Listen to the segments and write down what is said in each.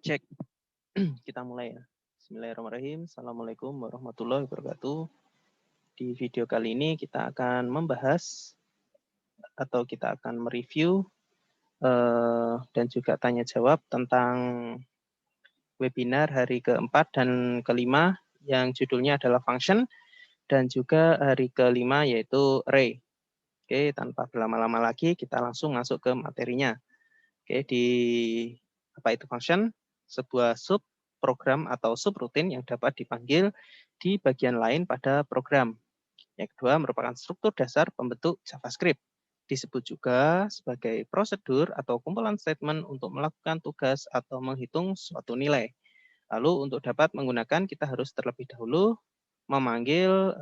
Cek. Kita mulai ya. Bismillahirrahmanirrahim. Assalamualaikum warahmatullahi wabarakatuh. Di video kali ini kita akan membahas atau kita akan mereview dan juga tanya jawab tentang webinar hari keempat dan kelima yang judulnya adalah function dan juga hari kelima yaitu array. Oke, tanpa berlama-lama lagi kita langsung masuk ke materinya. Oke, di apa itu function? Sebuah sub program atau subroutine yang dapat dipanggil di bagian lain pada program. Yang kedua merupakan struktur dasar pembentuk JavaScript. Disebut juga sebagai prosedur atau kumpulan statement untuk melakukan tugas atau menghitung suatu nilai. Lalu untuk dapat menggunakan kita harus terlebih dahulu memanggil,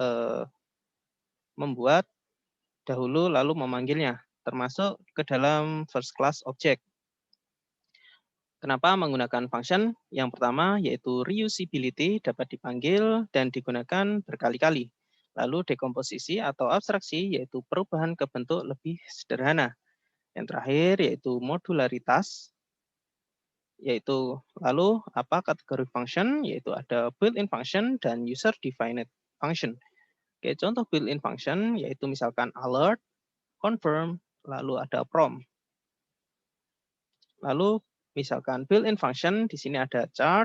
membuat dahulu lalu memanggilnya, termasuk ke dalam first class object. Kenapa menggunakan function? Yang pertama yaitu reusability dapat dipanggil dan digunakan berkali-kali. Lalu dekomposisi atau abstraksi yaitu perubahan ke bentuk lebih sederhana. Yang terakhir yaitu modularitas, yaitu lalu apa kategori function? Yaitu ada built-in function dan user-defined function. Oke, contoh built-in function yaitu misalkan alert, confirm, lalu ada prompt. Lalu misalkan built-in function, di sini ada chart,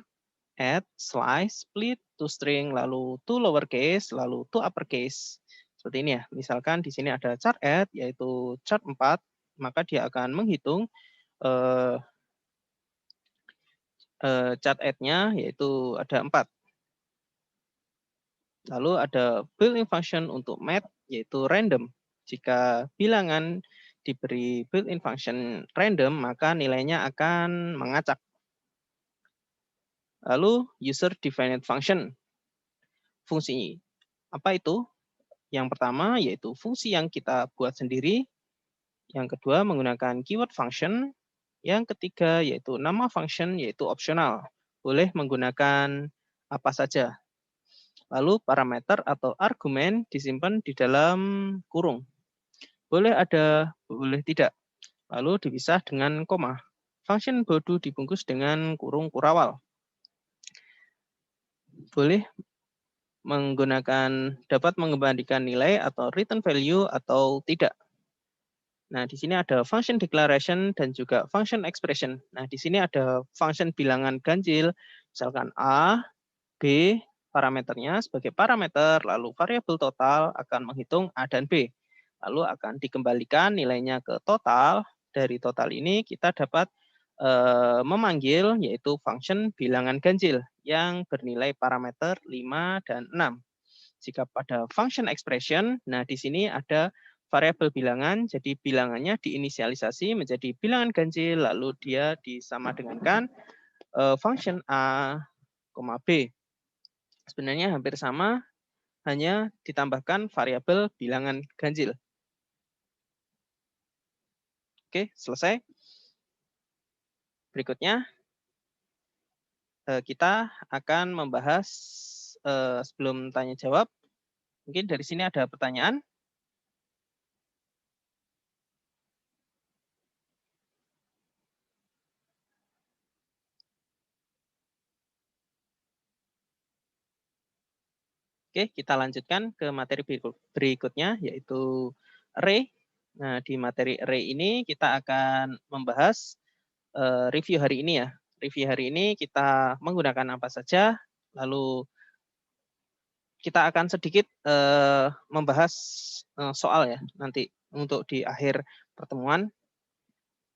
add, slice, split, toString, lalu toLowercase, lalu toUppercase. Seperti ini ya. Misalkan di sini ada chart add, yaitu chart 4, maka dia akan menghitung chart add-nya, yaitu ada 4. Lalu ada built-in function untuk math, yaitu random. Jika bilangan diberi built-in function random, maka nilainya akan mengacak. Lalu user-defined function. Fungsi apa itu? Yang pertama yaitu fungsi yang kita buat sendiri. Yang kedua menggunakan keyword function. Yang ketiga yaitu nama function yaitu opsional. Boleh menggunakan apa saja. Lalu parameter atau argumen disimpan di dalam kurung. Boleh ada, boleh tidak. Lalu dipisah dengan koma. Function bodo dibungkus dengan kurung kurawal. Boleh menggunakan dapat mengembalikan nilai atau return value atau tidak. Nah, di sini ada function declaration dan juga function expression. Nah, di sini ada function bilangan ganjil, misalkan A, B, parameternya sebagai parameter, lalu variabel total akan menghitung A dan B. Lalu akan dikembalikan nilainya ke total. Dari total ini kita dapat memanggil yaitu function bilangan ganjil yang bernilai parameter 5 dan 6. Jika pada function expression, nah di sini ada variabel bilangan, jadi bilangannya diinisialisasi menjadi bilangan ganjil, lalu dia disamadengankan function A, B. Sebenarnya hampir sama, hanya ditambahkan variabel bilangan ganjil. Oke, selesai. Berikutnya, kita akan membahas sebelum tanya jawab. Mungkin dari sini ada pertanyaan. Oke, kita lanjutkan ke materi berikutnya, yaitu array. Nah, di materi array ini kita akan membahas review hari ini ya. Review hari ini kita menggunakan apa saja, lalu kita akan sedikit membahas soal ya nanti untuk di akhir pertemuan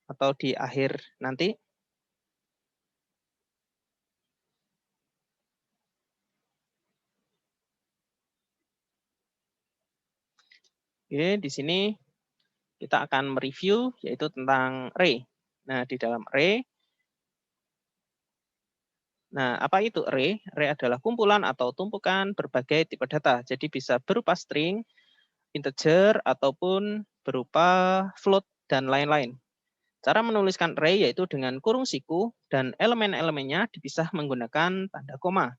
atau di akhir nanti. Oke, di sini kita akan mereview yaitu tentang array. Nah, di dalam array, nah apa itu array? Array adalah kumpulan atau tumpukan berbagai tipe data. Jadi bisa berupa string, integer, ataupun berupa float, dan lain-lain. Cara menuliskan array yaitu dengan kurung siku dan elemen-elemennya dipisah menggunakan tanda koma.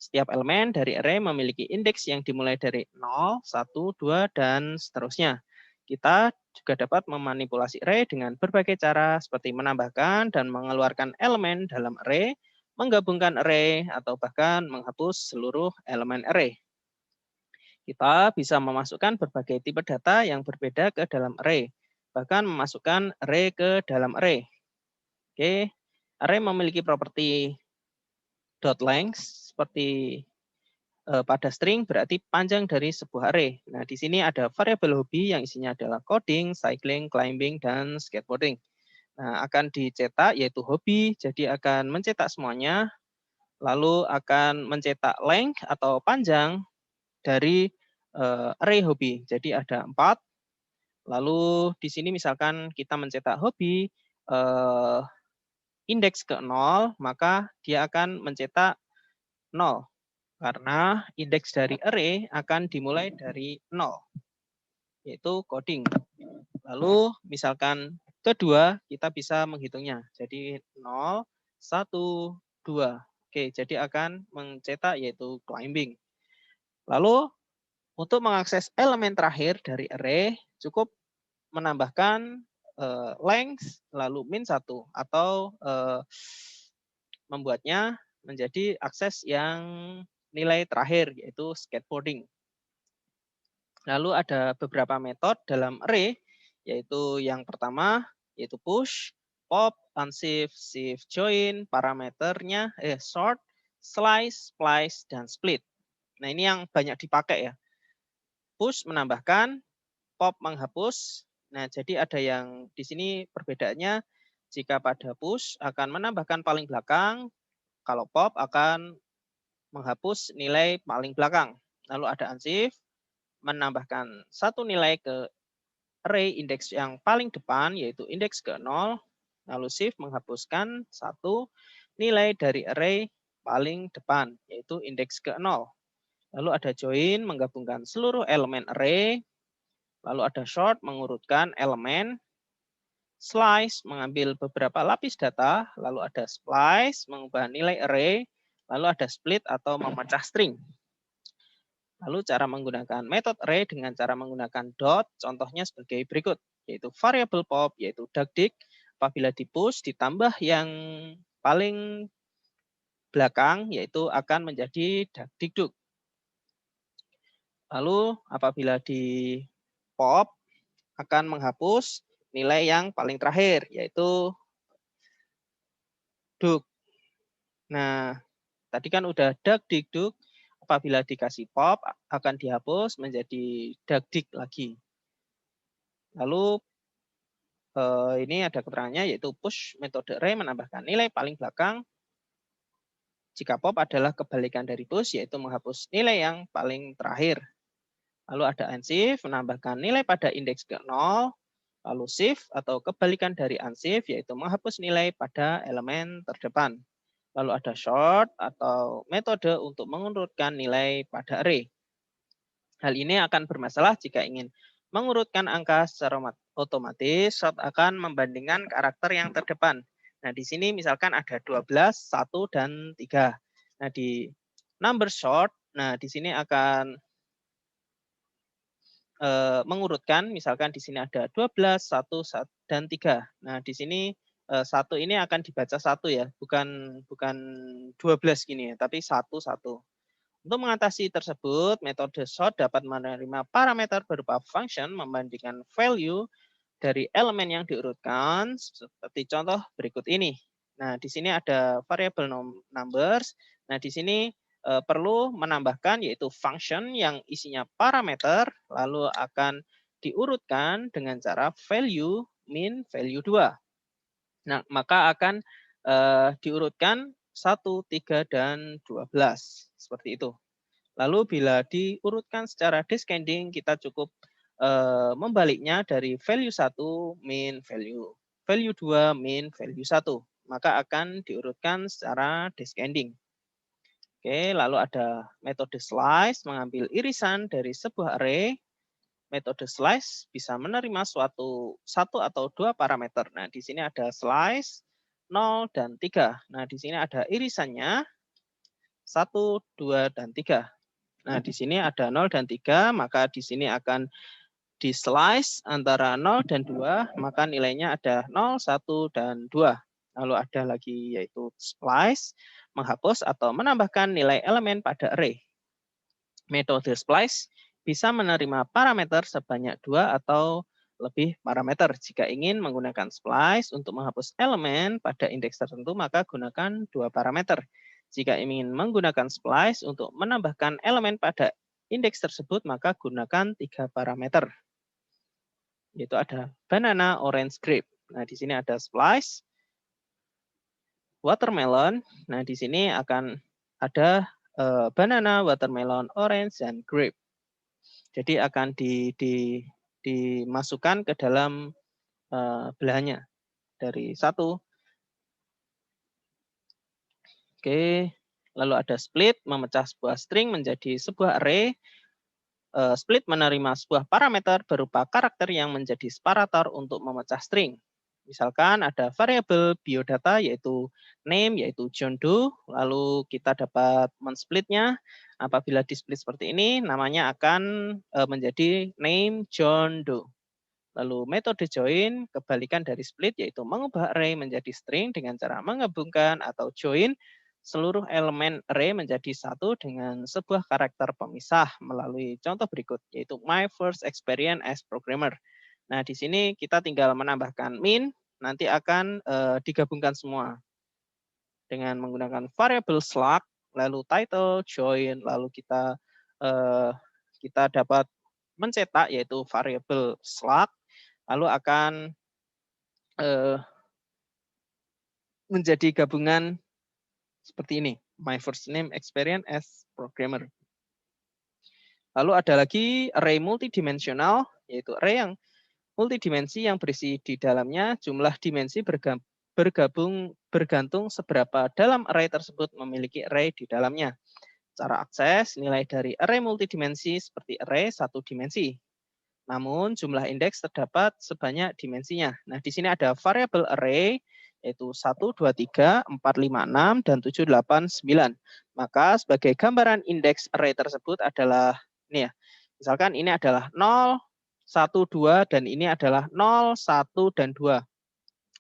Setiap elemen dari array memiliki indeks yang dimulai dari 0, 1, 2, dan seterusnya. Kita juga dapat memanipulasi array dengan berbagai cara seperti menambahkan dan mengeluarkan elemen dalam array, menggabungkan array, atau bahkan menghapus seluruh elemen array. Kita bisa memasukkan berbagai tipe data yang berbeda ke dalam array, bahkan memasukkan array ke dalam array. Oke, array memiliki properti dot length seperti pada string berarti panjang dari sebuah array. Nah, di sini ada variabel hobi yang isinya adalah coding, cycling, climbing, dan skateboarding. Nah, akan dicetak yaitu hobi, jadi akan mencetak semuanya, lalu akan mencetak length atau panjang dari array hobi. Jadi ada 4. Lalu di sini misalkan kita mencetak hobi indeks ke 0, maka dia akan mencetak 0. Karena indeks dari array akan dimulai dari 0, yaitu coding. Lalu misalkan kedua, kita bisa menghitungnya. Jadi 0, 1, 2. Oke, jadi akan mencetak yaitu climbing. Lalu untuk mengakses elemen terakhir dari array, cukup menambahkan length lalu min 1 atau membuatnya menjadi akses yang nilai terakhir yaitu skateboarding. Lalu ada beberapa metode dalam array yaitu yang pertama yaitu push, pop, unshift, shift, join, parameternya sort, slice, splice, dan split. Nah, ini yang banyak dipakai ya. Push menambahkan, pop menghapus. Nah, jadi ada yang di sini perbedaannya jika pada push akan menambahkan paling belakang, kalau pop akan menghapus nilai paling belakang. Lalu ada unshift, menambahkan satu nilai ke array indeks yang paling depan, yaitu indeks ke 0. Lalu shift menghapuskan satu nilai dari array paling depan, yaitu indeks ke 0. Lalu ada join, menggabungkan seluruh elemen array. Lalu ada sort, mengurutkan elemen. Slice, mengambil beberapa lapis data. Lalu ada splice, mengubah nilai array. Lalu ada split atau memecah string. Lalu cara menggunakan metode array dengan cara menggunakan dot, contohnya sebagai berikut, yaitu variabel pop, yaitu dagdig, apabila di push ditambah yang paling belakang, yaitu akan menjadi dagdigdug. Lalu apabila di pop, akan menghapus nilai yang paling terakhir, yaitu dug. Nah, tadi kan udah dagdigdug, apabila dikasih pop akan dihapus menjadi dagdig lagi. Lalu ini ada keterangannya yaitu push metode array menambahkan nilai paling belakang. Jika pop adalah kebalikan dari push yaitu menghapus nilai yang paling terakhir. Lalu ada unshift menambahkan nilai pada indeks ke 0. Lalu shift atau kebalikan dari unshift yaitu menghapus nilai pada elemen terdepan. Lalu ada sort atau metode untuk mengurutkan nilai pada array. Hal ini akan bermasalah jika ingin mengurutkan angka secara otomatis, sort akan membandingkan karakter yang terdepan. Nah, di sini misalkan ada 12, 1, dan 3. Nah, di number sort, nah di sini akan mengurutkan, misalkan di sini ada 12, 1, dan 3. Nah, di sini 1 ini akan dibaca 1 ya, bukan 12 gini ya, tapi 1, 1. Untuk mengatasi tersebut, metode sort dapat menerima parameter berupa function membandingkan value dari elemen yang diurutkan seperti contoh berikut ini. Nah, di sini ada variable numbers. Nah, di sini perlu menambahkan yaitu function yang isinya parameter lalu akan diurutkan dengan cara value min value 2. Nah, maka akan diurutkan 1, 3, dan 12. Seperti itu. Lalu bila diurutkan secara descending, kita cukup membaliknya dari value 1 min value 2 min value 1. Maka akan diurutkan secara descending. Oke, lalu ada metode slice, mengambil irisan dari sebuah array. Metode slice bisa menerima satu atau dua parameter. Nah, di sini ada slice 0 dan 3. Nah, di sini ada irisannya 1, 2, dan 3. Nah, di sini ada 0 dan 3, maka di sini akan di slice antara 0 dan 2, maka nilainya ada 0, 1, dan 2. Lalu ada lagi yaitu splice, menghapus atau menambahkan nilai elemen pada array. Metode splice bisa menerima parameter sebanyak 2 atau lebih parameter. Jika ingin menggunakan splice untuk menghapus elemen pada indeks tertentu, maka gunakan 2 parameter. Jika ingin menggunakan splice untuk menambahkan elemen pada indeks tersebut, maka gunakan 3 parameter. Yaitu ada banana, orange, grape. Nah, di sini ada splice, watermelon. Nah, di sini akan ada banana, watermelon, orange, dan grape. Jadi akan dimasukkan ke dalam belahannya dari 1. Oke, lalu ada split, memecah sebuah string menjadi sebuah array. Split menerima sebuah parameter berupa karakter yang menjadi separator untuk memecah string. Misalkan ada variabel biodata yaitu name, yaitu John Doe, lalu kita dapat mensplitnya. Apabila di-split seperti ini, namanya akan menjadi name John Doe. Lalu metode join, kebalikan dari split, yaitu mengubah array menjadi string dengan cara menggabungkan atau join seluruh elemen array menjadi satu dengan sebuah karakter pemisah melalui contoh berikut, yaitu my first experience as programmer. Nah, di sini kita tinggal menambahkan min, nanti akan digabungkan semua dengan menggunakan variabel slug, lalu title, join, lalu kita dapat mencetak yaitu variabel slug, lalu akan menjadi gabungan seperti ini, my first name experience as programmer. Lalu ada lagi array multidimensional, yaitu array yang multidimensi yang berisi di dalamnya jumlah dimensi bergantung seberapa dalam array tersebut memiliki array di dalamnya. Cara akses nilai dari array multidimensi seperti array satu dimensi. Namun jumlah indeks terdapat sebanyak dimensinya. Nah, di sini ada variabel array yaitu 1, 2, 3, 4, 5, 6, dan 7, 8, 9. Maka sebagai gambaran indeks array tersebut adalah ini ya. Misalkan ini adalah 0, 1, 2, dan ini adalah 0, 1, dan 2.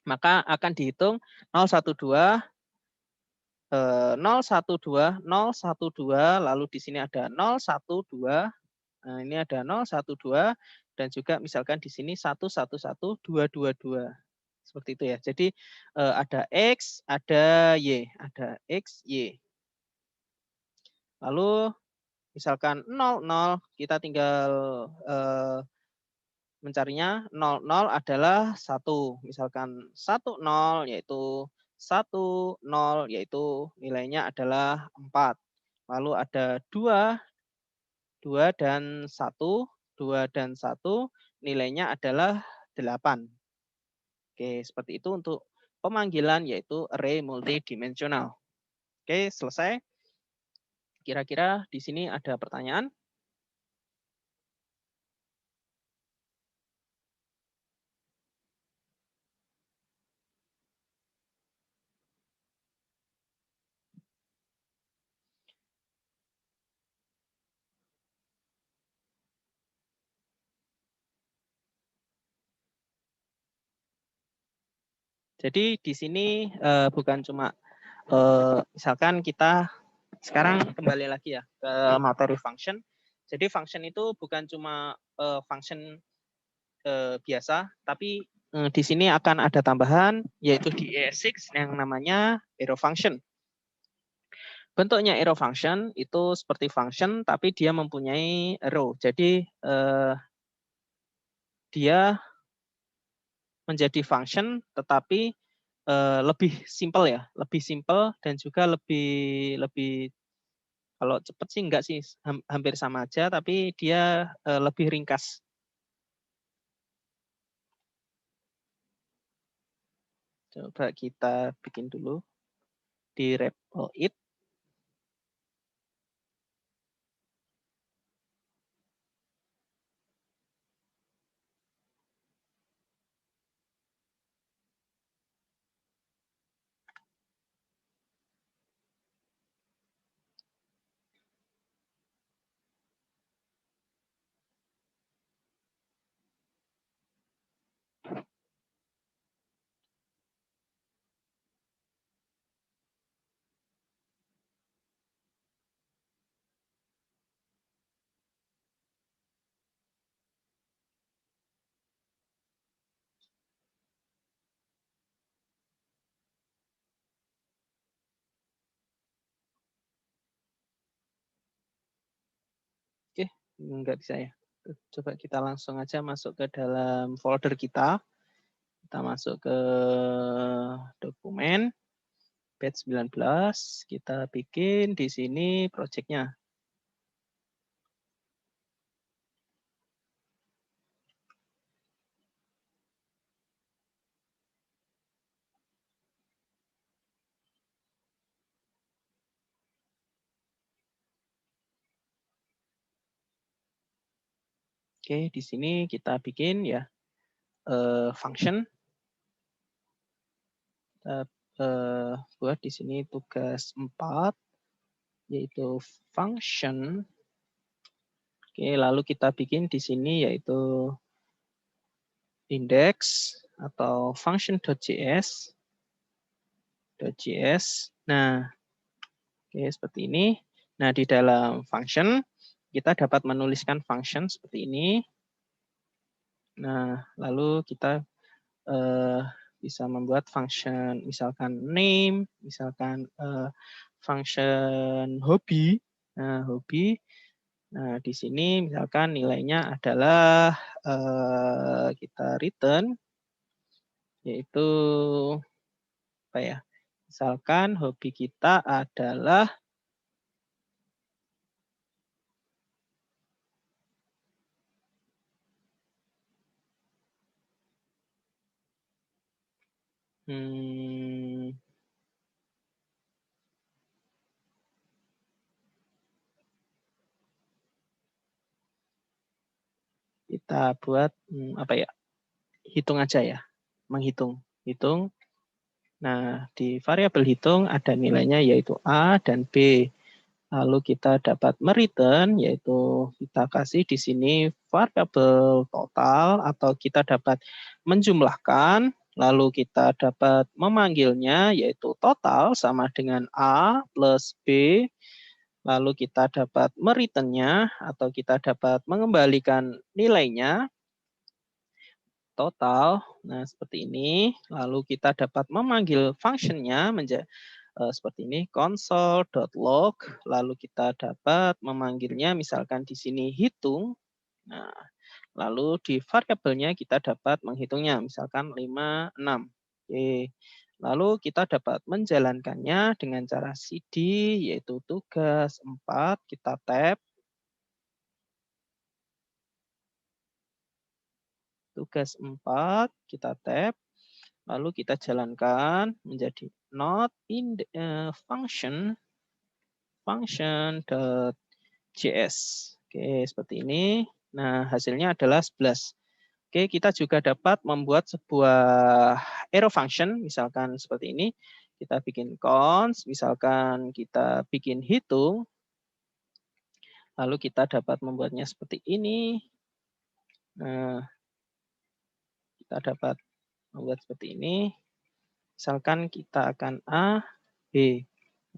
Maka akan dihitung 0, 1, 2, 0, 1, 2, 0, 1, 2, lalu di sini ada 0, 1, 2. Nah, ini ada 0, 1, 2, dan juga misalkan di sini 1, 1, 1, 2, 2, 2. Seperti itu ya. Jadi ada X, ada Y. Ada X, Y. Lalu misalkan 0, 0, kita tinggal mencarinya. 0, 0 adalah 1. Misalkan 1, 0, yaitu 1, 0, yaitu nilainya adalah 4. Lalu ada 2, 2 dan 1, 2 dan 1, nilainya adalah 8. Oke, seperti itu untuk pemanggilan yaitu array multidimensional. Oke, selesai. Kira-kira di sini ada pertanyaan? Jadi di sini bukan cuma misalkan kita sekarang kembali lagi ya ke materi function. Jadi function itu bukan cuma function biasa, tapi di sini akan ada tambahan yaitu di ES6 yang namanya arrow function. Bentuknya arrow function itu seperti function tapi dia mempunyai arrow. Jadi dia menjadi function tetapi lebih simple ya, lebih simple dan juga lebih kalau cepat sih enggak sih, hampir sama aja tapi dia lebih ringkas. Coba kita bikin dulu di REPL it. Nggak bisa ya. Coba kita langsung aja masuk ke dalam folder kita. Kita masuk ke dokumen batch 19. Kita bikin di sini project-nya. Oke, di sini kita bikin ya function. Kita buat di sini tugas 4, yaitu function. Oke, lalu kita bikin di sini yaitu index atau function.js. Nah, oke seperti ini. Nah, di dalam function kita dapat menuliskan function seperti ini. Nah, lalu kita bisa membuat function misalkan name, misalkan function hobi. Nah, hobi. Nah, di sini misalkan nilainya adalah kita return yaitu apa ya? Misalkan hobi kita adalah kita buat apa ya? Hitung aja ya. Menghitung. Hitung. Nah, di variabel hitung ada nilainya yaitu A dan B. Lalu kita dapat mereturn, yaitu kita kasih di sini variabel total, atau kita dapat menjumlahkan, lalu kita dapat memanggilnya, yaitu total sama dengan A plus B, lalu kita dapat mereturnnya, atau kita dapat mengembalikan nilainya, total. Nah, seperti ini. Lalu kita dapat memanggil functionnya menjadi seperti ini, console.log, lalu kita dapat memanggilnya misalkan di sini hitung. Nah, lalu di variabelnya kita dapat menghitungnya, misalkan 5, 6. Oke. Lalu kita dapat menjalankannya dengan cara cd, yaitu tugas 4, kita tab. Tugas 4, kita tab. Lalu kita jalankan menjadi not in the, function.js. Oke, seperti ini. Nah, hasilnya adalah 11. Oke, kita juga dapat membuat sebuah arrow function, misalkan seperti ini. Kita bikin const, misalkan kita bikin hitung. Lalu kita dapat membuatnya seperti ini. Nah, kita dapat membuat seperti ini. Misalkan kita akan A, B.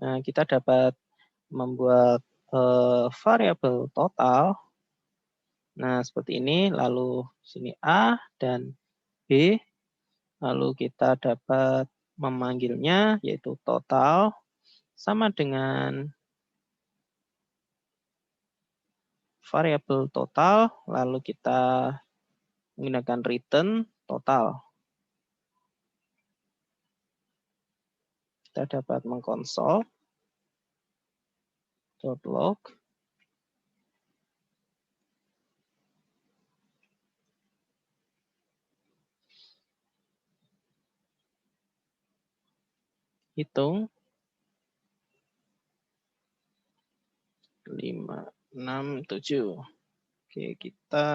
Nah, kita dapat membuat variabel total. Nah, seperti ini. Lalu sini A dan B. Lalu kita dapat memanggilnya, yaitu total, sama dengan variabel total. Lalu kita menggunakan return total. Kita dapat mengkonsol .log. Hitung 5, 6, 7. Oke, kita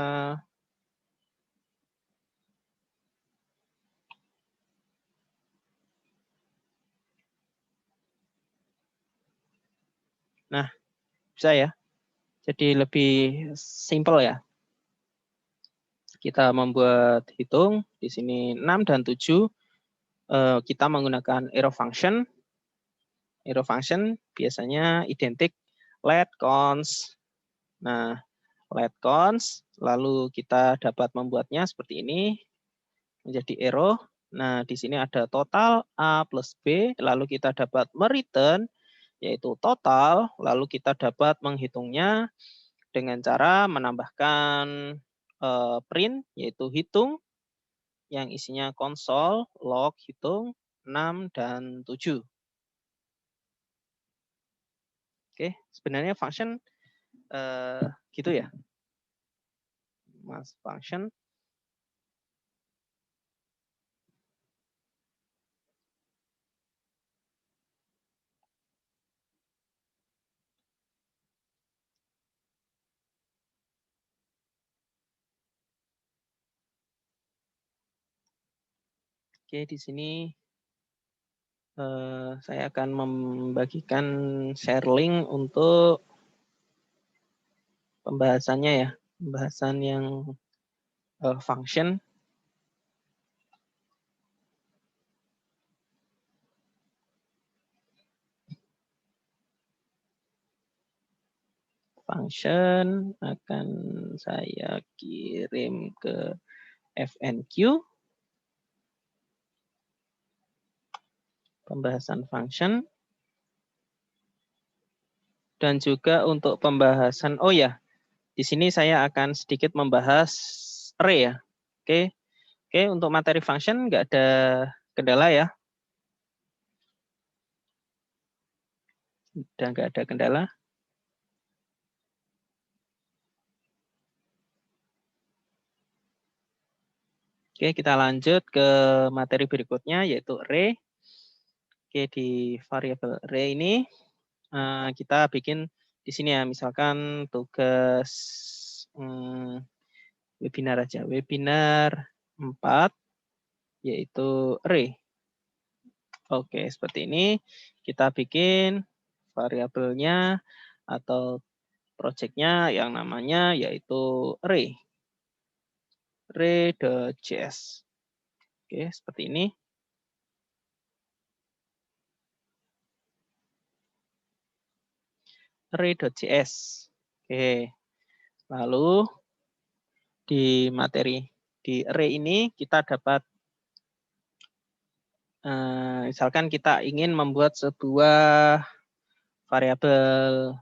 nah, bisa ya. Jadi lebih simple ya. Kita membuat hitung di sini 6 dan 7. Kita menggunakan arrow function. Arrow function biasanya identik let const. Nah, let const, lalu kita dapat membuatnya seperti ini menjadi arrow. Nah, di sini ada total A plus B, lalu kita dapat mereturn yaitu total, lalu kita dapat menghitungnya dengan cara menambahkan print, yaitu hitung, yang isinya konsol, log, hitung, 6, dan 7. Oke, sebenarnya function gitu ya, Mas, function. Oke, di sini saya akan membagikan share link untuk pembahasannya ya, pembahasan yang function. Function akan saya kirim ke FNQ, pembahasan function, dan juga untuk pembahasan, oh ya, di sini saya akan sedikit membahas array ya. Oke, oke, untuk materi function nggak ada kendala ya, dan nggak ada kendala. Oke, kita lanjut ke materi berikutnya, yaitu array. Oke, di variabel array ini kita bikin di sini ya, misalkan tugas webinar aja, webinar 4, yaitu array. Oke, seperti ini. Kita bikin variabelnya atau projectnya yang namanya yaitu array. Array.js. Oke, seperti ini. Array.js. Oke. Lalu di materi di array ini kita dapat misalkan kita ingin membuat sebuah variabel,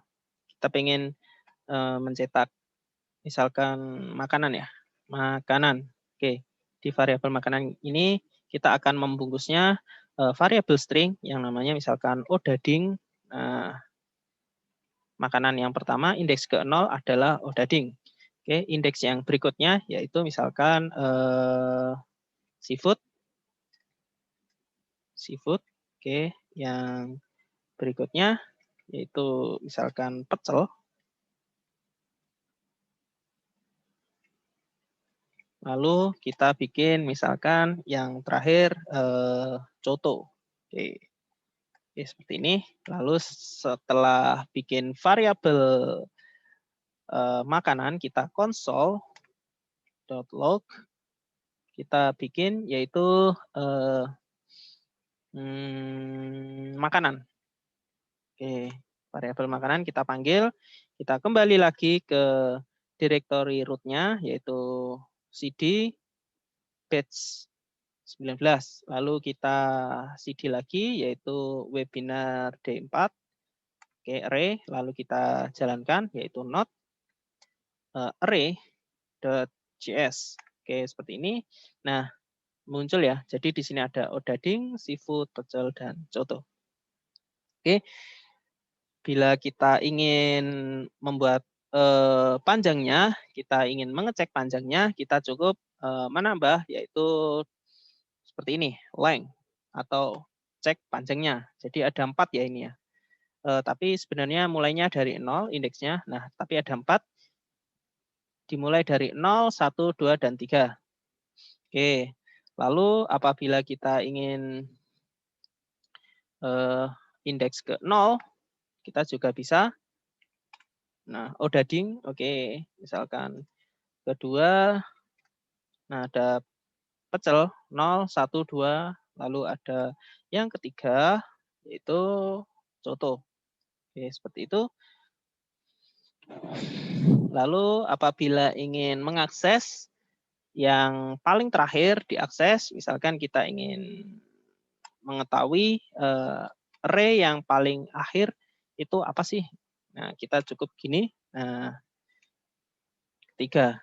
kita ingin mencetak misalkan makanan ya, makanan. Oke, di variabel makanan ini kita akan membungkusnya variabel string yang namanya misalkan odading. Nah, makanan yang pertama indeks ke-0 adalah odading. Oke, indeks yang berikutnya yaitu misalkan seafood. Seafood. Oke, yang berikutnya yaitu misalkan pecel. Lalu kita bikin misalkan yang terakhir coto. Oke. Oke, seperti ini. Lalu setelah bikin variabel makanan, kita console.log, kita bikin yaitu makanan. Oke, variabel makanan kita panggil, kita kembali lagi ke directory root-nya, yaitu cd batch 19. Lalu kita cd lagi, yaitu webinar D4. Oke, array. Lalu kita jalankan, yaitu node array.js. Oke, seperti ini. Nah, muncul ya. Jadi di sini ada odading, seafood, pecel, dan coto. Oke, bila kita ingin membuat panjangnya, kita ingin mengecek panjangnya, kita cukup menambah yaitu seperti ini, length atau cek panjangnya. Jadi ada 4 ya ini ya. Tapi sebenarnya mulainya dari 0 indeksnya. Nah, tapi ada 4. Dimulai dari 0, 1, 2, dan 3. Oke. Lalu apabila kita ingin indeks ke 0, kita juga bisa. Nah, odading, oke. Misalkan kedua, nah ada pecel 0, 1, 2, lalu ada yang ketiga yaitu coto. Oke, seperti itu. Lalu apabila ingin mengakses yang paling terakhir diakses, misalkan kita ingin mengetahui array yang paling akhir itu apa sih? Nah, kita cukup gini. Nah, 3.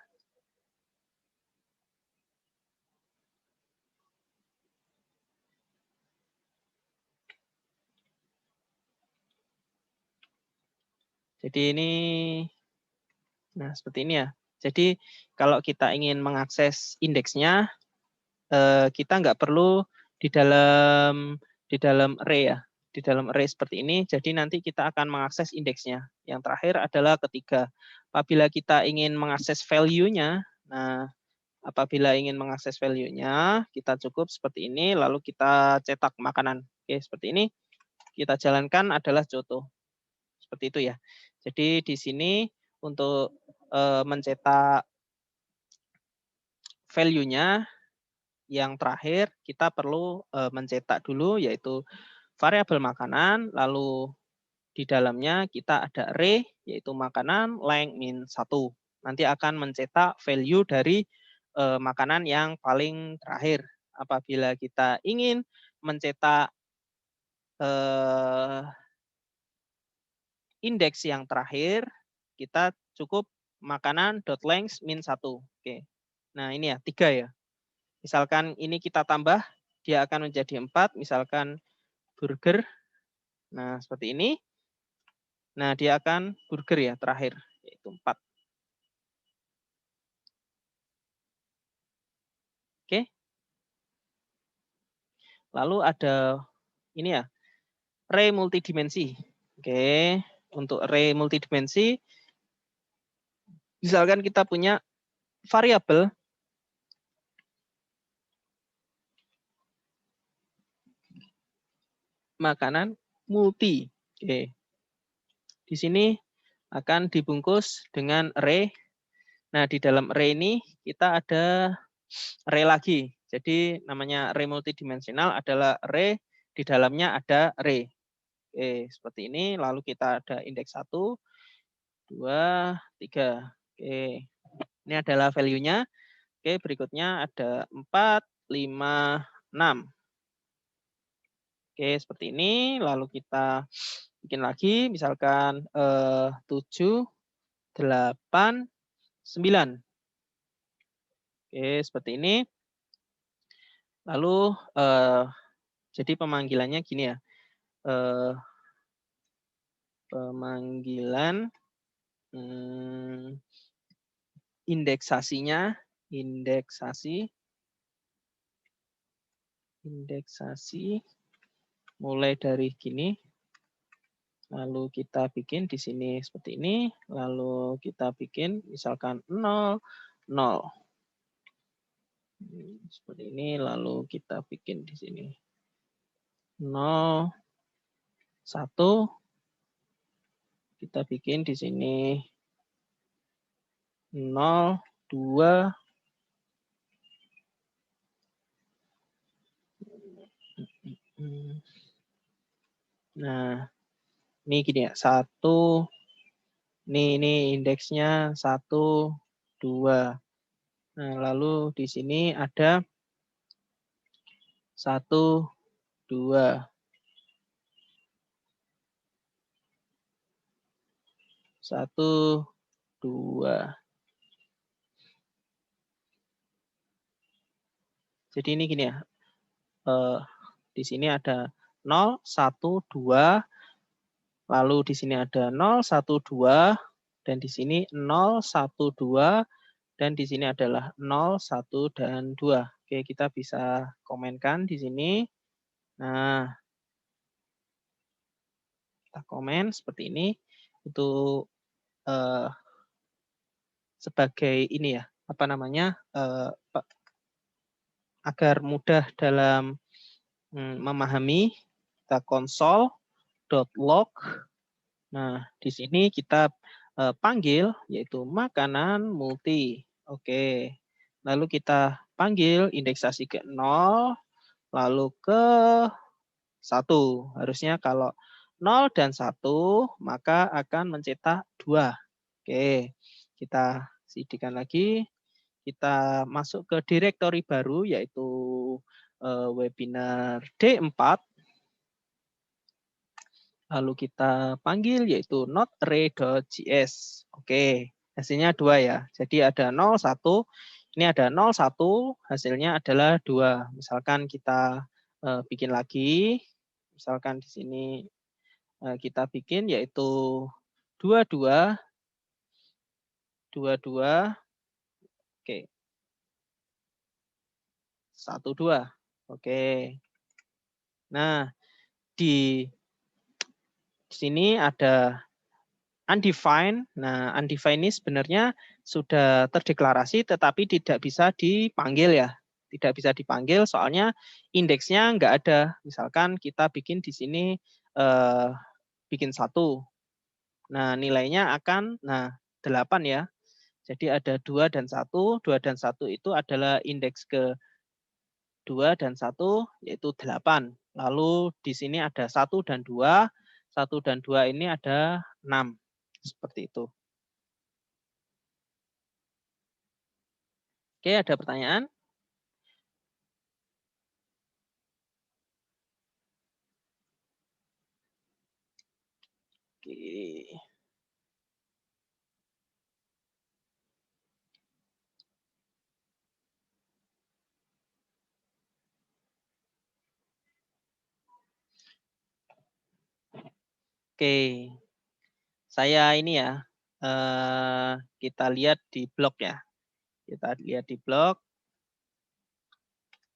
Jadi ini, nah seperti ini ya. Jadi kalau kita ingin mengakses indeksnya, kita nggak perlu di dalam array ya, di dalam array seperti ini. Jadi nanti kita akan mengakses indeksnya. Yang terakhir adalah ketiga. Apabila kita ingin mengakses value-nya, nah apabila ingin mengakses value-nya, kita cukup seperti ini, lalu kita cetak makanan. Oke, seperti ini. Kita jalankan adalah contoh. Seperti itu ya. Jadi di sini untuk mencetak value-nya, yang terakhir kita perlu mencetak dulu yaitu variabel makanan, lalu di dalamnya kita ada array yaitu makanan length min 1. Nanti akan mencetak value dari makanan yang paling terakhir. Apabila kita ingin mencetak indeks yang terakhir, kita cukup makanan dot length min 1. Oke. Nah, ini ya 3 ya. Misalkan ini kita tambah, dia akan menjadi 4, misalkan burger. Nah, seperti ini. Nah, dia akan burger ya terakhir, yaitu 4. Oke. Lalu ada ini ya, array multidimensi. Oke, untuk array multidimensi, misalkan kita punya variabel makanan multi. Oke. Di sini akan dibungkus dengan array. Nah, di dalam array ini kita ada array lagi. Jadi namanya array multidimensional adalah array, di dalamnya ada array. Oke, seperti ini. Lalu kita ada indeks 1, 2, 3. Oke, ini adalah value-nya. Oke, berikutnya ada 4, 5, 6. Oke, seperti ini. Lalu kita bikin lagi, misalkan 7, 8, 9. Oke, seperti ini. Lalu jadi pemanggilannya gini ya. Pemanggilan indeksasinya, indeksasi mulai dari gini. Lalu kita bikin di sini seperti ini, lalu kita bikin misalkan 0, 0. Seperti ini, lalu kita bikin di sini 0, 1. Kita bikin di sini 0, 2. Nah, ini gini ya, 1. Ini indeksnya 1, 2. Nah, lalu di sini ada 1, 2. 1, 2. Jadi ini gini ya. Di sini ada 0, 1, 2. Lalu di sini ada 0, 1, 2. Dan di sini 0, 1, 2. Dan di sini adalah 0, 1, dan 2. Oke, kita bisa komenkan di sini. Nah, kita komen seperti ini. Itu sebagai ini ya, apa namanya, agar mudah dalam memahami, kita console.log. Nah, di sini kita panggil yaitu makanan multi. Oke. Lalu kita panggil indeksasi ke 0, lalu ke 1. Harusnya kalau 0 dan 1, maka akan mencetak 2. Oke. Kita sidikan lagi. Kita masuk ke direktori baru yaitu webinar D4. Lalu kita panggil yaitu notarray.js. Oke. hasilnya 2 ya. Jadi ada 0, 1. Ini ada 0, 1, hasilnya adalah 2. Misalkan kita bikin lagi. Misalkan di sini kita bikin yaitu 22, 22, oke, 12. Oke. Nah, di sini ada undefined. Nah, undefined ini sebenarnya sudah terdeklarasi tetapi tidak bisa dipanggil ya. Tidak bisa dipanggil soalnya indeksnya nggak ada. Misalkan kita bikin di sini bikin 1. Nah, nilainya akan 8 ya. Jadi ada 2 dan 1. 2 dan 1 itu adalah indeks ke 2 dan 1 yaitu 8. Lalu di sini ada 1 dan 2. 1 dan 2 ini ada 6. Seperti itu. Oke, ada pertanyaan? Oke. Oke. Saya ini ya, kita lihat di blog ya. Kita lihat di blog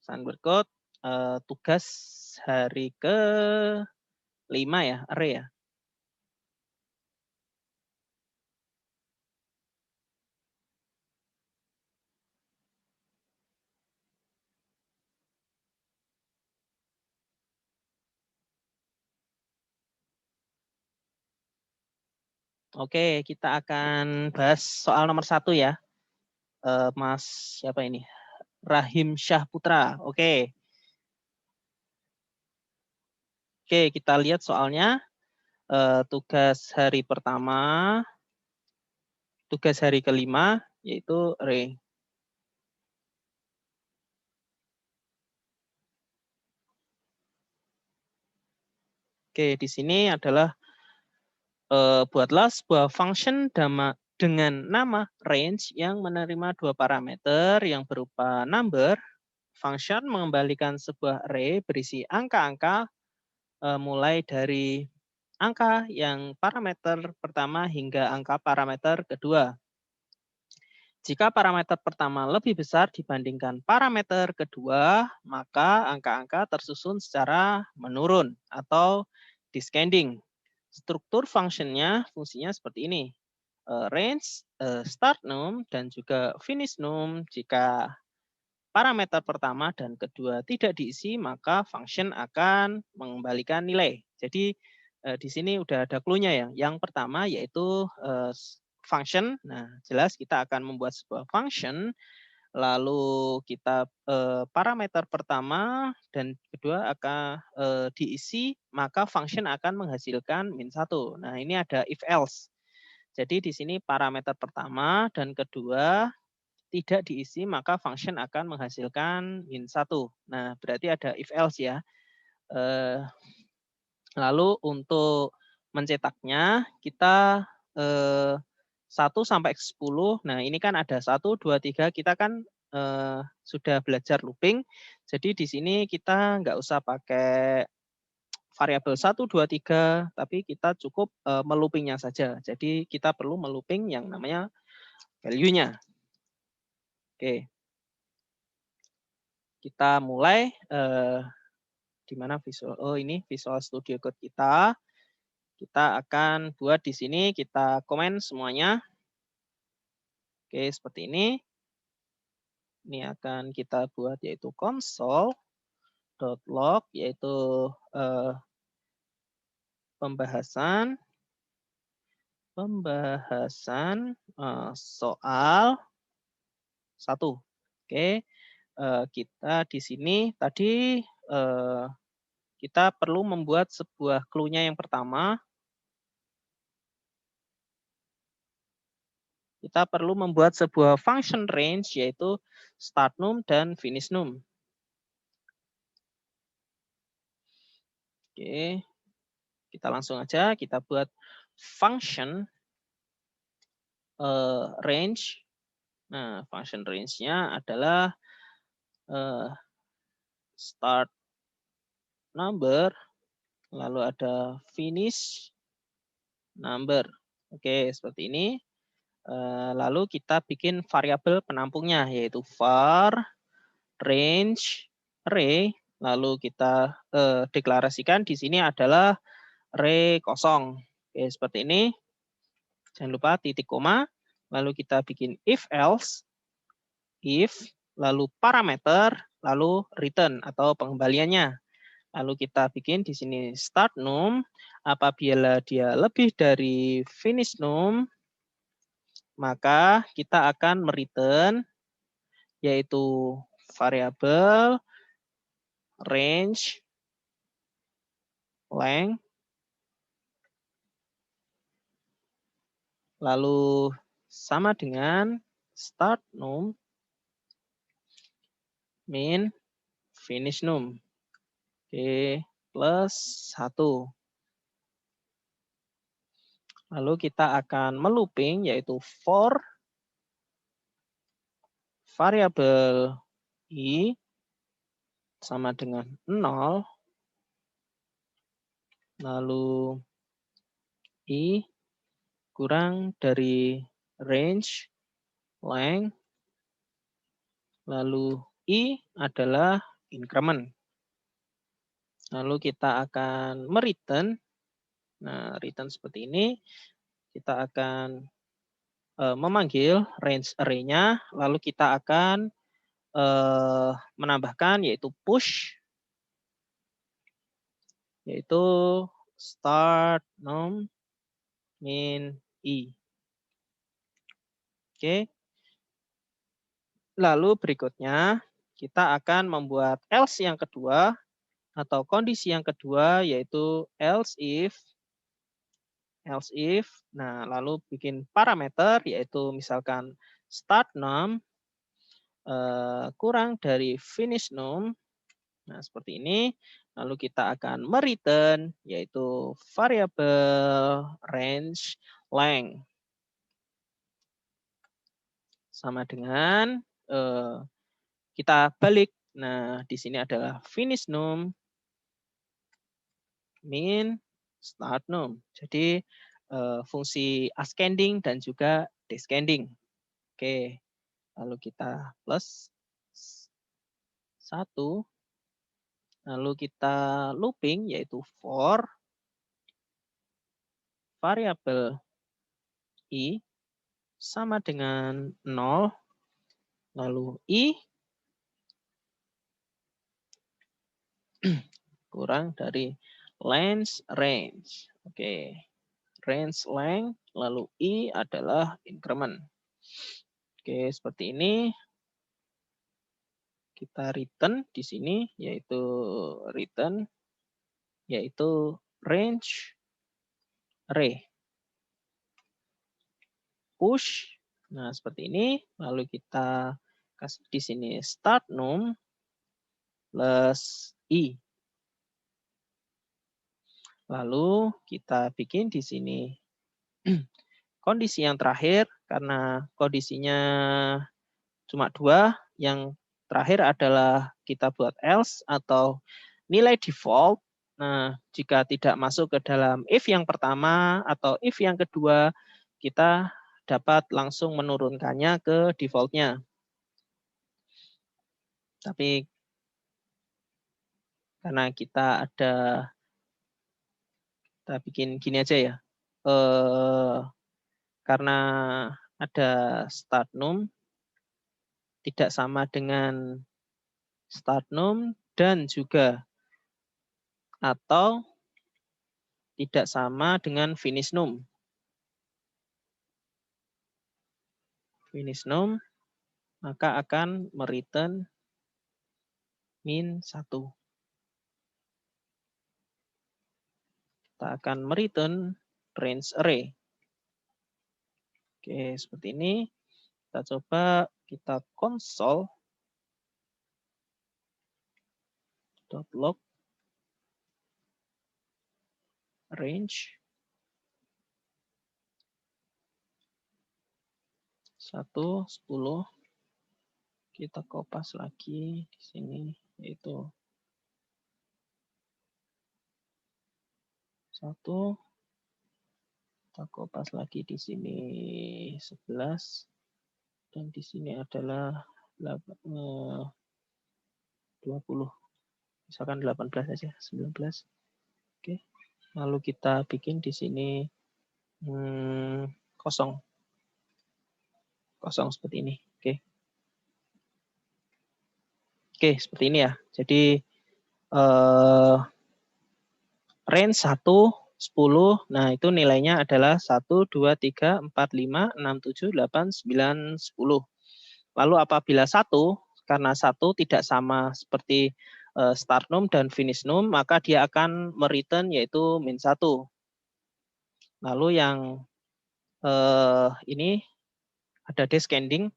Sun Berkut, tugas hari ke-5 ya, array ya. Oke, kita akan bahas soal nomor 1 ya. Mas siapa ini? Rahim Syah Putra. Oke. Oke, kita lihat soalnya. Tugas hari pertama, tugas hari ke-5 yaitu array. Oke, di sini adalah buatlah sebuah function dengan nama range yang menerima 2 parameter yang berupa number. Function mengembalikan sebuah array berisi angka-angka mulai dari angka yang parameter pertama hingga angka parameter kedua. Jika parameter pertama lebih besar dibandingkan parameter kedua, maka angka-angka tersusun secara menurun atau descending. Struktur fungsinya seperti ini. Range, start num, dan juga finish num. Jika parameter pertama dan kedua tidak diisi, maka function akan mengembalikan nilai. Jadi di sini udah ada clue-nya ya. Yang pertama yaitu function. Nah, jelas kita akan membuat sebuah function, lalu kita parameter pertama dan kedua akan diisi, maka function akan menghasilkan -1. Nah, ini ada if else. Jadi di sini parameter pertama dan kedua tidak diisi, maka function akan menghasilkan -1. Nah, berarti ada if else ya. Lalu untuk mencetaknya kita 1 sampai 10. Nah, ini kan ada 1, 2, 3. Kita kan sudah belajar looping. Jadi di sini kita nggak usah pakai variabel 1, 2, 3, tapi kita cukup meloopingnya saja. Jadi kita perlu melooping yang namanya value-nya. Oke. Kita mulai di mana Visual, oh ini Visual Studio Code kita. Kita akan buat di sini, kita komen semuanya. Oke, seperti ini. Ini akan kita buat yaitu console.log, yaitu pembahasan soal 1. Oke, kita di sini tadi kita perlu membuat sebuah clue-nya yang pertama. Kita perlu membuat sebuah function range yaitu start num dan finish num. Oke, kita langsung aja kita buat function range. Nah, function range-nya adalah start number, lalu ada finish number. Oke, seperti ini. Lalu kita bikin variabel penampungnya, yaitu var range array. Lalu kita deklarasikan di sini adalah array kosong. Oke, seperti ini. Jangan lupa titik koma. Lalu kita bikin if else, if, lalu parameter, lalu return atau pengembaliannya. Lalu kita bikin di sini start num. Apabila dia lebih dari finish num, maka kita akan mereturn yaitu variabel range length, lalu sama dengan start num min finish num. Oke, plus 1. Lalu kita akan melooping yaitu for variabel i sama dengan 0, lalu i kurang dari range length, lalu i adalah increment. Lalu kita akan mereturn. Nah, return seperti ini. Kita akan memanggil range array-nya, lalu kita akan menambahkan yaitu push, yaitu start num min i. Oke. Lalu berikutnya kita akan membuat else yang kedua atau kondisi yang kedua yaitu else if. Nah, lalu bikin parameter yaitu misalkan start num kurang dari finish num. Nah, seperti ini. Lalu kita akan mereturn yaitu variabel range length sama dengan kita balik. Nah, di sini adalah finish num min start num. Jadi fungsi ascending dan juga descending. Oke. Lalu kita plus 1. Lalu kita looping yaitu for variabel i sama dengan 0. Lalu i kurang dari length range. Oke. Range length, lalu i adalah increment. Oke, seperti ini. Kita return di sini yaitu return yaitu range array. Push. Nah, seperti ini. Lalu kita kasih di sini start num plus i. Lalu kita bikin di sini kondisi yang terakhir karena kondisinya cuma 2. Yang terakhir adalah kita buat else atau nilai default. Nah, jika tidak masuk ke dalam if yang pertama atau if yang kedua, kita dapat langsung menurunkannya ke default-nya. Tapi karena kita bikin gini aja ya. Karena ada start num tidak sama dengan start num dan juga atau tidak sama dengan finish num. Finish num maka akan mereturn min 1. Kita akan mereturn range array. Oke, seperti ini. Kita coba kita console.log range. 1, 10. Kita kopas lagi di sini, yaitu 1. Kita kopas lagi di sini 11. Dan di sini adalah 20. Misalkan 18 aja, 19. Oke. Lalu kita bikin di sini kosong. Kosong seperti ini. Oke. Oke, seperti ini ya. Jadi range 1, 10. Nah, itu nilainya adalah 1, 2, 3, 4, 5, 6, 7, 8, 9, 10. Lalu apabila 1, karena 1 tidak sama seperti start num dan finish num, maka dia akan mereturn yaitu -1. Lalu yang ini ada descending,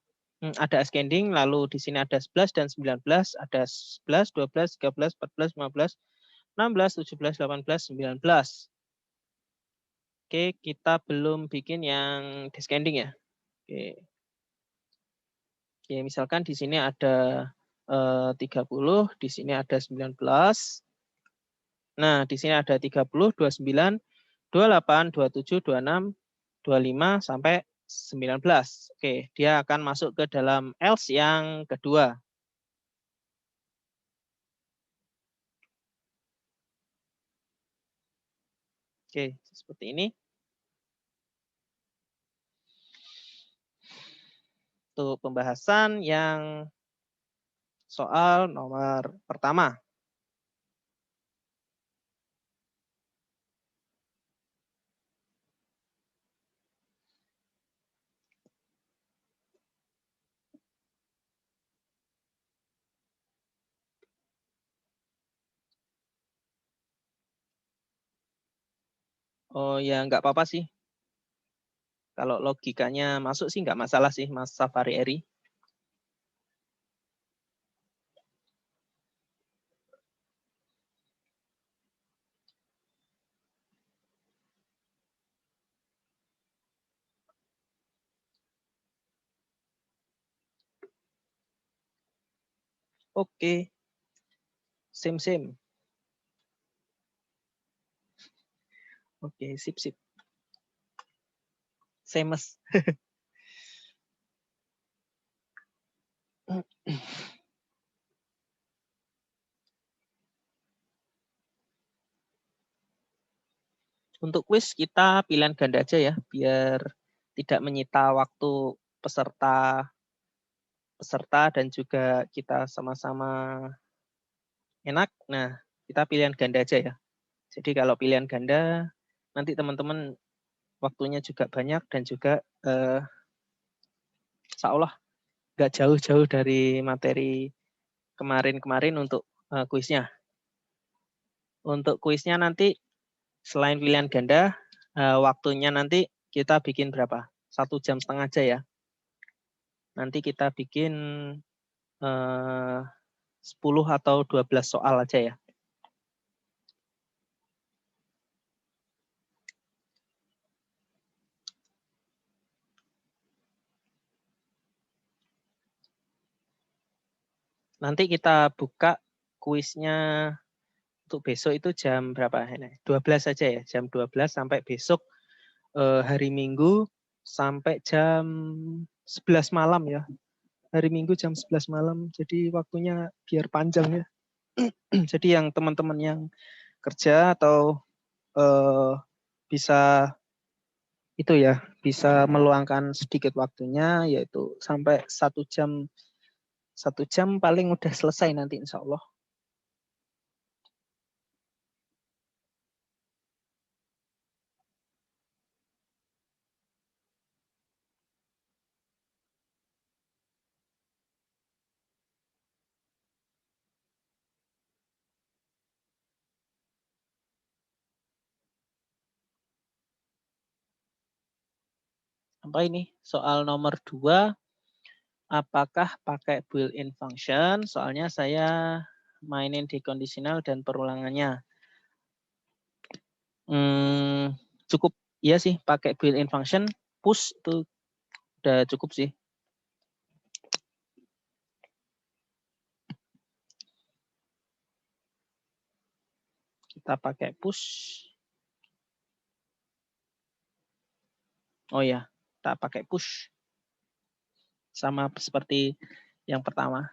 ada ascending, lalu di sini ada 11 dan 19, ada 11, 12, 13, 14, 15, 16, 17, 18, 19. Oke, kita belum bikin yang descending ya. Oke. Oke, misalkan di sini ada 30, di sini ada 19. Nah, di sini ada 30, 29, 28, 27, 26, 25 sampai 19. Oke, dia akan masuk ke dalam else yang kedua. Oke, seperti ini. Untuk pembahasan yang soal nomor pertama. Oh ya, nggak apa-apa sih. Kalau logikanya masuk sih nggak masalah sih, Mas Safari Eri. Oke, same. Oke, sip. Semes. Untuk kuis kita pilihan ganda aja ya, biar tidak menyita waktu peserta dan juga kita sama-sama enak. Nah, kita pilihan ganda aja ya. Jadi kalau pilihan ganda, nanti teman-teman waktunya juga banyak dan juga insya Allah nggak jauh-jauh dari materi kemarin untuk kuisnya. Untuk kuisnya nanti selain pilihan ganda, waktunya nanti kita bikin berapa? 1,5 jam aja ya. Nanti kita bikin 10 atau 12 soal aja ya. Nanti kita buka kuisnya untuk besok itu jam berapa? 12 saja ya, jam 12 sampai besok hari Minggu sampai jam 11 malam ya. Hari Minggu jam 11 malam, jadi waktunya biar panjang ya. Jadi yang teman-teman yang kerja atau bisa itu ya, bisa meluangkan sedikit waktunya, yaitu sampai 1 jam. 1 jam paling udah selesai nanti insya Allah. Apa ini? Soal nomor 2, apakah pakai built-in function? Soalnya saya mainin di conditional dan perulangannya. Cukup, iya sih pakai built-in function, push itu udah cukup sih. Kita pakai push. Oh ya, kita pakai push. Sama seperti yang pertama.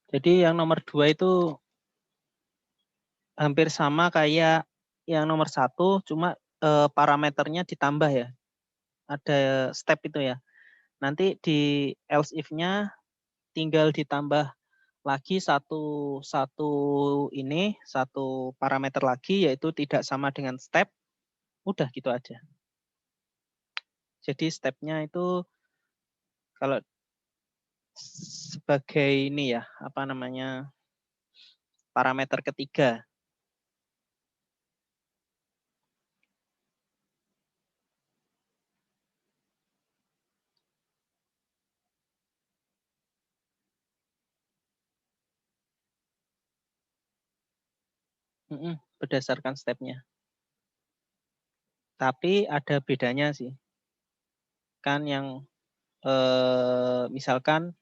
Jadi yang nomor 2 itu hampir sama kayak yang nomor 1, cuma parameternya ditambah ya. Ada step itu ya. Nanti di else if-nya tinggal ditambah lagi satu parameter lagi, yaitu tidak sama dengan step. Udah gitu aja. Jadi stepnya itu kalau sebagai ini ya, apa namanya, parameter ketiga. Berdasarkan stepnya. Tapi ada bedanya sih. Kan yang misalkan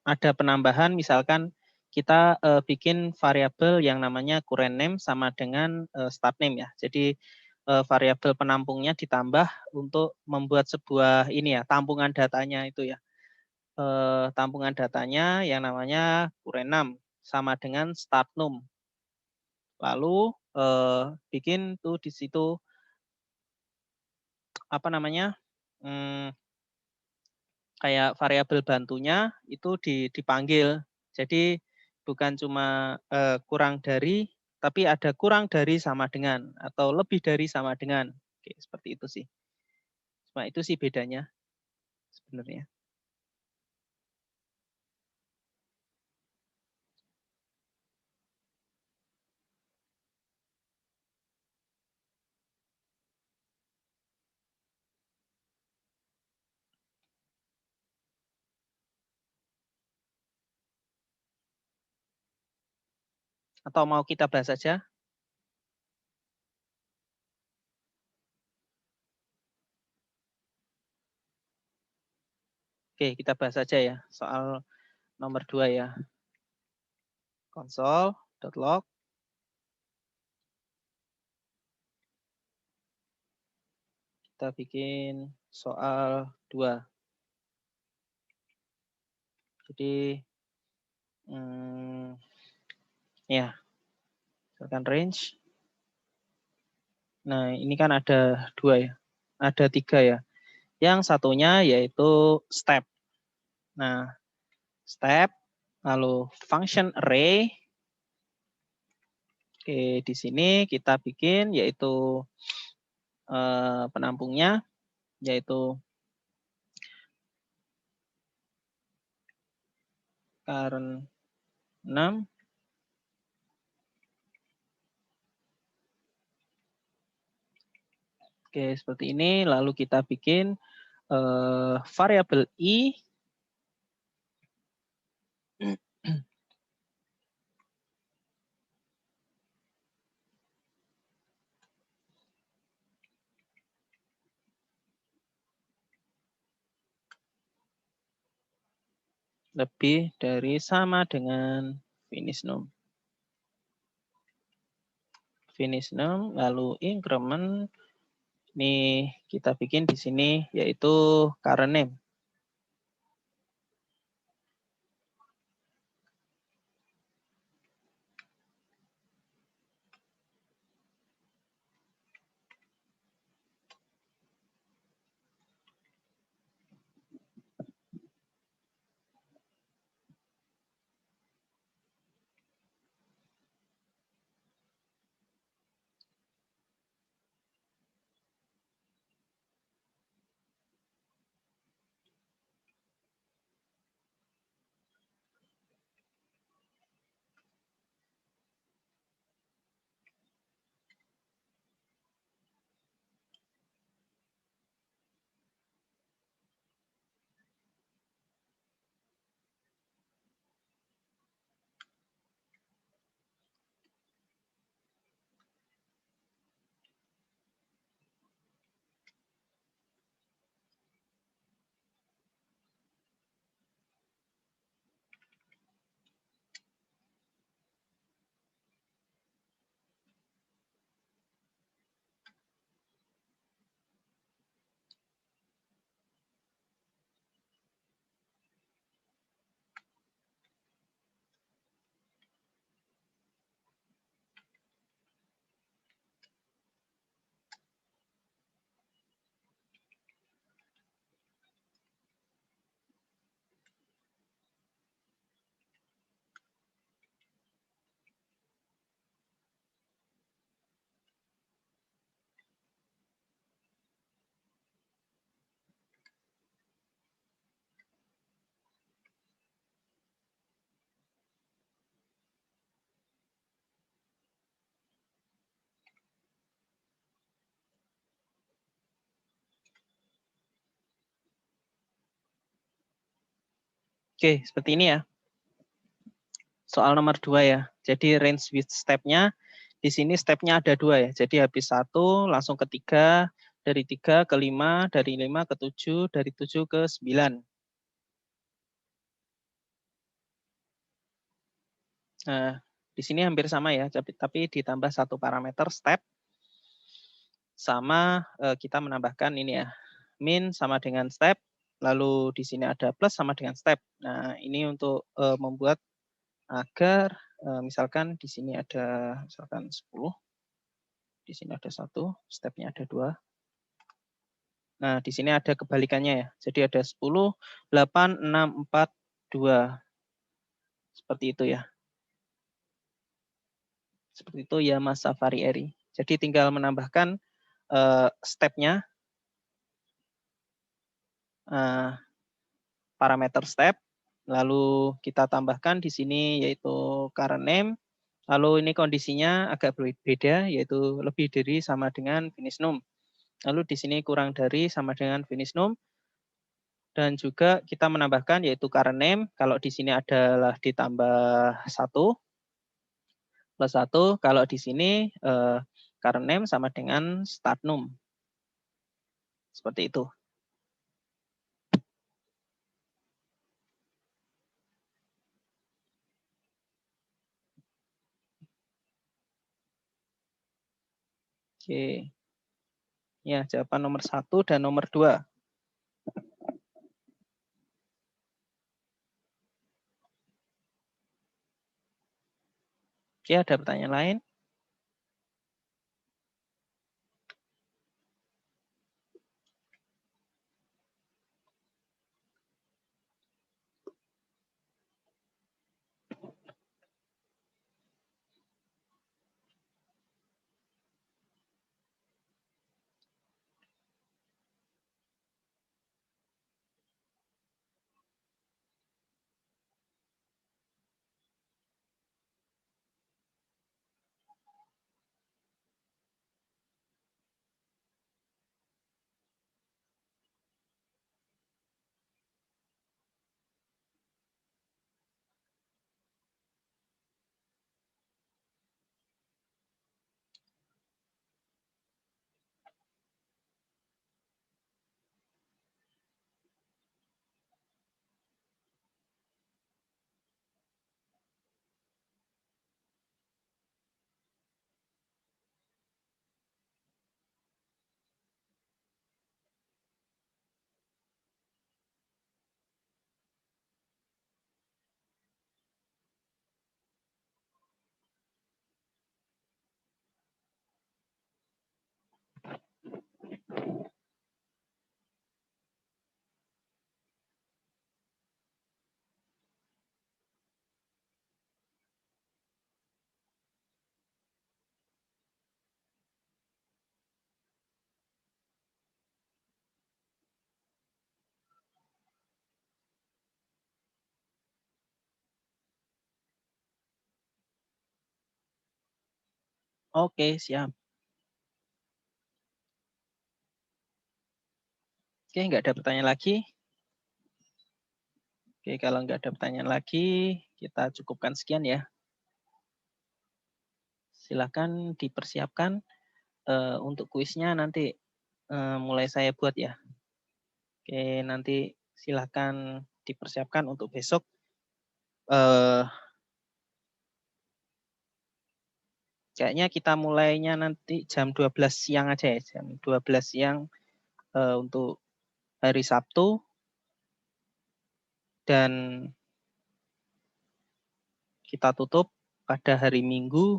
ada penambahan, misalkan kita bikin variabel yang namanya current name sama dengan start name ya. Jadi variabel penampungnya ditambah untuk membuat sebuah ini ya, tampungan datanya itu ya. Tampungan datanya yang namanya current name sama dengan start num. Lalu bikin tuh di situ apa namanya? Kayak variabel bantunya itu dipanggil. Jadi bukan cuma kurang dari, tapi ada kurang dari sama dengan atau lebih dari sama dengan. Oke, seperti itu sih. Cuma itu sih bedanya sebenarnya. Atau mau kita bahas saja? Oke, kita bahas saja ya soal nomor 2 ya. Console.log. Kita bikin soal 2. Jadi ya, misalkan range. Nah, ini kan ada 2 ya. Ada 3 ya. Yang satunya yaitu step. Nah, step, lalu function array. Oke, di sini kita bikin yaitu penampungnya, yaitu current 6. Oke, seperti ini. Lalu kita bikin variabel i. Lebih dari sama dengan finish num. Finish num, lalu increment. Ini kita bikin di sini yaitu current name. Oke, seperti ini ya. Soal nomor 2 ya. Jadi range with step-nya, di sini step-nya ada 2 ya. Jadi habis 1 langsung ke 3, dari 3 ke 5, dari 5 ke 7, dari 7 ke 9. Nah, di sini hampir sama ya, tapi ditambah 1 parameter step, sama kita menambahkan ini ya, min sama dengan step, lalu di sini ada plus sama dengan step. Nah, ini untuk membuat agar misalkan di sini ada misalkan 10, di sini ada 1, stepnya ada 2. Nah, di sini ada kebalikannya ya. Jadi ada 10, 8, 6, 4, 2. Seperti itu ya. Seperti itu ya Mas Safari Eri. Jadi tinggal menambahkan step-nya, parameter step, lalu kita tambahkan di sini yaitu current name, lalu ini kondisinya agak berbeda, yaitu lebih dari sama dengan finish num. Lalu di sini kurang dari sama dengan finish num, dan juga kita menambahkan yaitu current name, kalau di sini adalah ditambah 1, plus 1, kalau di sini current name sama dengan start num. Seperti itu. Oke. Ya, jawaban nomor 1 dan nomor 2. Oke, ada pertanyaan lain? Oke, siap. Oke, nggak ada pertanyaan lagi. Oke, kalau nggak ada pertanyaan lagi, kita cukupkan sekian ya. Silakan dipersiapkan untuk kuisnya nanti mulai saya buat ya. Oke, nanti silakan dipersiapkan untuk besok. Kayaknya kita mulainya nanti jam 12 siang aja ya, jam 12 siang untuk hari Sabtu, dan kita tutup pada hari Minggu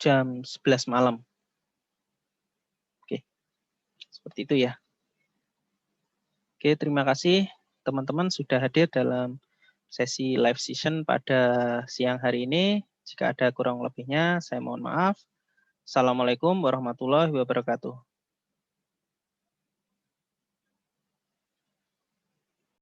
jam 11 malam. Oke, seperti itu ya. Oke, terima kasih teman-teman sudah hadir dalam sesi live session pada siang hari ini. Jika ada kurang lebihnya, saya mohon maaf. Assalamualaikum warahmatullahi wabarakatuh.